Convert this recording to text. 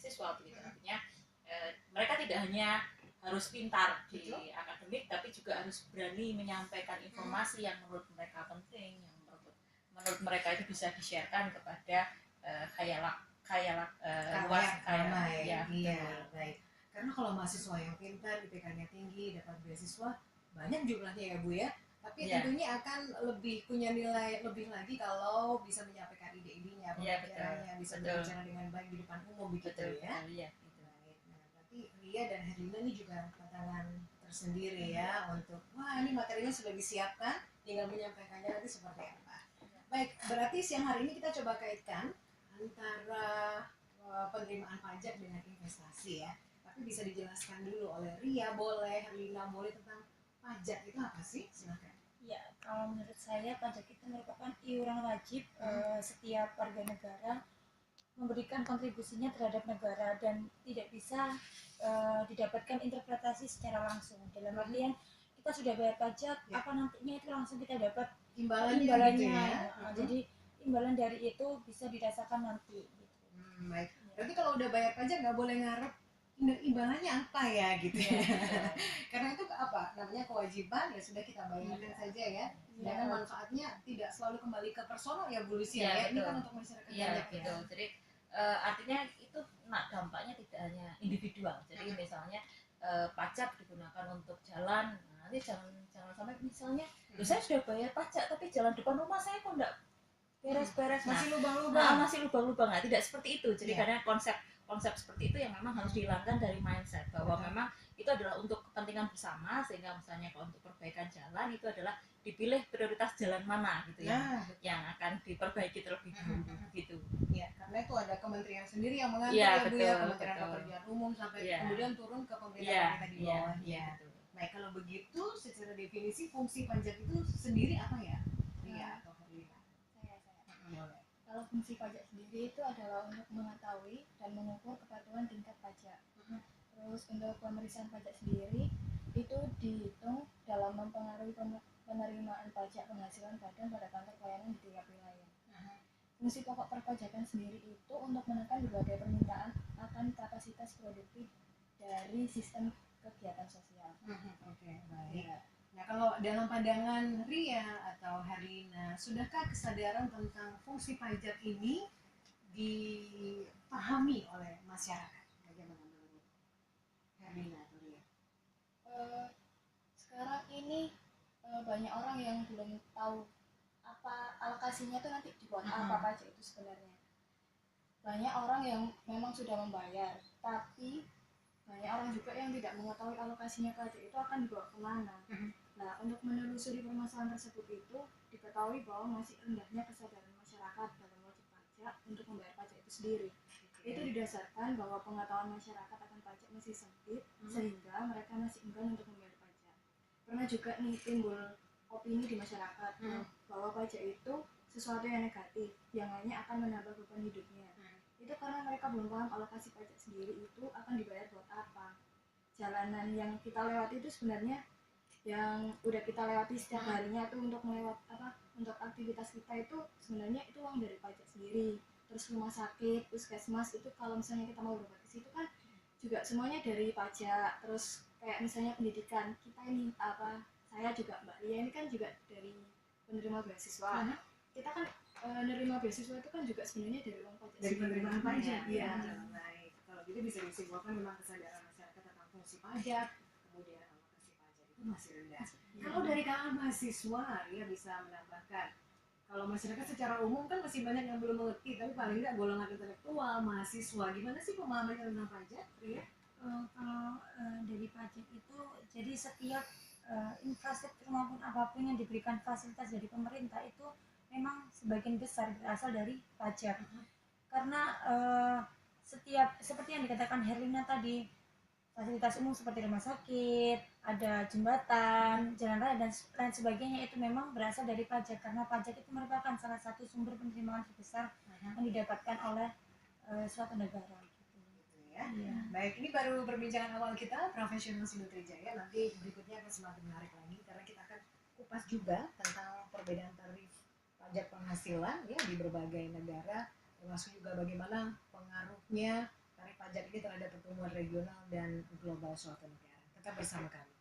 beasiswa begitu. Artinya mereka tidak hanya harus pintar di akademik, tapi juga harus berani menyampaikan informasi yang menurut mereka penting, yang menurut mereka itu bisa di-sharekan kepada khayalak luas ramai. Ya, iya, baik. Karena kalau mahasiswa yang pintar, IPK-nya tinggi, dapat beasiswa banyak jumlahnya ya Bu ya. Tapi tentunya akan lebih punya nilai lebih lagi kalau bisa menyampaikan ide-idenya, pemikirannya, bisa berbicara dengan baik di depan umum begitu ya. Iya. Nah, berarti Ria dan Herlina ini juga tantangan tersendiri ya untuk ini materinya sudah disiapkan, tinggal menyampaikannya nanti seperti apa. Baik, berarti siang hari ini kita coba kaitkan antara penerimaan pajak dengan investasi ya. Tapi bisa dijelaskan dulu oleh Ria boleh, Herlina boleh tentang pajak itu apa sih? Silakan. Ya, kalau menurut saya pajak itu merupakan iuran wajib setiap warga negara memberikan kontribusinya terhadap negara dan tidak bisa didapatkan interpretasi secara langsung. Dalam artian kita sudah bayar pajak, apa nantinya itu langsung kita dapat imbalannya. Gitu ya? Jadi imbalan dari itu bisa dirasakan nanti. Gitu. Baik. Berarti kalau udah bayar pajak nggak boleh ngarep imbalannya apa ya gitu ya. Karena itu apa namanya kewajiban ya sudah kita bayarkan saja ya. Sedangkan manfaatnya tidak selalu kembali ke personal ya Bu Lucia ya. Ini kan untuk masyarakat banyak ya. Jadi artinya itu dampaknya tidak hanya individual. Jadi misalnya pajak digunakan untuk jalan, nanti jangan sampai misalnya saya sudah bayar pajak tapi jalan depan rumah saya kok enggak beres-beres, masih lubang-lubang. Nah, tidak seperti itu. Jadi karena konsep seperti itu yang memang harus dihilangkan dari mindset bahwa memang itu adalah untuk kepentingan bersama, sehingga misalnya kalau untuk perbaikan jalan itu adalah dipilih prioritas jalan mana gitu yang akan diperbaiki terlebih dahulu gitu. Ya, karena itu ada kementerian sendiri yang mengatur ya Bu ya, Kementerian Pekerjaan Umum sampai kemudian turun ke pemerintah di bawahnya. Baik, kalau begitu secara definisi fungsi pajak itu sendiri apa ya? Ria atau Herlina? Saya. Kalau fungsi pajak sendiri itu adalah untuk mengetahui dan mengukur kepatuhan tingkat pajak. Terus untuk pemeriksaan pajak sendiri itu dihitung dalam mempengaruhi penerimaan pajak penghasilan badan pada kantor pelayanan di tiap wilayah. Fungsi pokok perpajakan sendiri itu untuk menekan berbagai permintaan akan kapasitas produktif dari sistem kegiatan sosial. Oke, baik. Nah, kalau dalam pandangan Ria atau Herlina, sudahkah kesadaran tentang fungsi pajak ini dipahami oleh masyarakat? Bagaimana menurut Herlina atau Ria? Sekarang ini banyak orang yang belum tahu apa alokasinya itu nanti dibuat apa pajak itu sebenarnya. Banyak orang yang memang sudah membayar, tapi banyak orang juga yang tidak mengetahui alokasinya pajak itu akan dibawa kemana. Nah, untuk menelusuri permasalahan tersebut itu diketahui bahwa masih rendahnya kesadaran masyarakat dalam wajib pajak untuk membayar pajak itu sendiri. Itu didasarkan bahwa pengetahuan masyarakat akan pajak masih sempit, sehingga mereka masih enggan untuk membayar pajak. Pernah juga nih timbul opini di masyarakat bahwa pajak itu sesuatu yang negatif, yang hanya akan menambah beban hidupnya. Itu karena mereka belum paham alokasi pajak sendiri itu akan dibayar buat apa. Jalanan yang kita lewati itu sebenarnya yang udah kita lewati setiap harinya itu untuk untuk aktivitas kita itu sebenarnya itu uang dari pajak sendiri. Terus rumah sakit, puskesmas itu kalau misalnya kita mau berobat ke situ kan juga semuanya dari pajak. Terus kayak misalnya pendidikan kita ini saya juga Mbak Lia ini kan juga dari penerima beasiswa. Kita kan menerima beasiswa itu kan juga sebenarnya dari uang pajak. Dari penerimaan pajak. Iya. Baik. Kalau gitu bisa disimpulkan memang kesadaran masyarakat tentang fungsi pajak, kemudian masih rendah. Kalau dari kalangan mahasiswa, Ria bisa menambahkan. Kalau masyarakat secara umum kan masih banyak yang belum mengerti, tapi paling tidak golongan intelektual, mahasiswa, gimana sih pemahamannya tentang pajak, Ria? Kalau dari pajak itu, jadi setiap infrastruktur maupun apapun yang diberikan fasilitas dari pemerintah itu memang sebagian besar berasal dari pajak. Karena setiap seperti yang dikatakan Herlina tadi, fasilitas umum seperti rumah sakit, ada jembatan, jalan raya dan lain sebagainya itu memang berasal dari pajak, karena pajak itu merupakan salah satu sumber penerimaan terbesar yang didapatkan oleh suatu negara. Gitu ya. Baik, ini baru perbincangan awal kita Profesional Sindo Trijaya. Nanti berikutnya akan semakin menarik lagi karena kita akan kupas juga tentang perbedaan tarif pajak penghasilan ya di berbagai negara, termasuk juga bagaimana pengaruhnya tarif pajak semacam ini terhadap pertumbuhan regional dan global suatu negara. Tetap bersama kami.